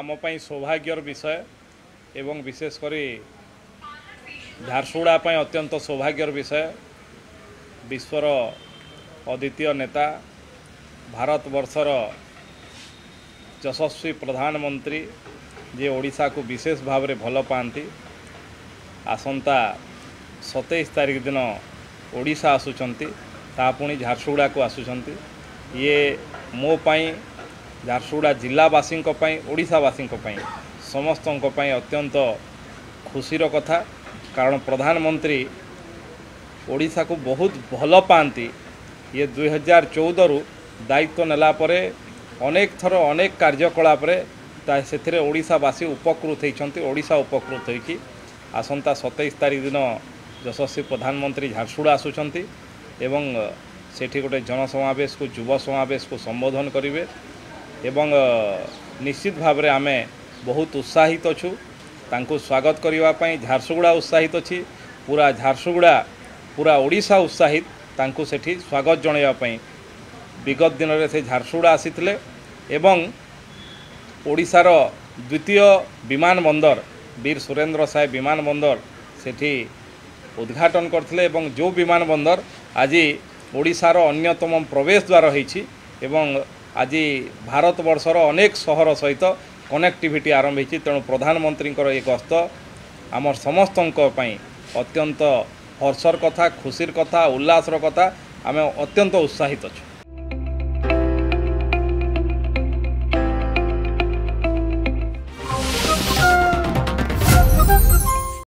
आमपाई सौभाग्यर विषय एवं विशेषकर झारसुगुड़ा अत्यंत सौभाग्यर विषय विश्वर अद्वितीय नेता भारत वर्षर यशस्वी प्रधानमंत्री जे ओडिशा को विशेष भाव में भल पाती आसंता 27 तारीख दिन ओडिशा आसुचंती पुणी झारसुगुड़ा को आसुचंती ये मो पाई झारसुगुड़ा जिलावासी ओडिशावासी समस्त अत्यंत खुशीर कथा कारण प्रधानमंत्री ओडिशा को बहुत भल पाती ये 2014 रु दायित्व नेला परे अनेक थर अनेक कार्यकलाप से ओडिशावासी उपकृत होती ओडिशा उपकृत होगी आसंता 27 तारीख दिन यशस्वी प्रधानमंत्री झारसुगुड़ा आसुचंती एवं सेठी गोटे जनसमावेश को युव समावेश को संबोधन करेंगे एवं निश्चित भाव में आमे बहुत उत्साहित अच्छु तांको स्वागत करने झारसुगुड़ा उत्साहित अच्छी पूरा झारसुगुड़ा पूरा ओडिशा उत्साहित तांको सेठी स्वागत जनवाई विगत दिन में से झारसुगुड़ा आसीथिले एवं ओडिशार द्वितीय विमान बंदर वीर सुरेंद्र साय विमान बंदर सेठी उद्घाटन करथिले एवं जो विमान बंदर आज ओडिशार अन्यतम प्रवेश द्वार होईछि एवं आज भारत वर्षर अनेक सहर सहित कनेक्टिविटी आरंभ होईछि तेणु प्रधानमंत्री ये गस्त आमर समस्तों अत्यंत हर्षर कथा खुशीर कथा उल्लासर कथा आम अत्यंत उत्साहित अच्छु।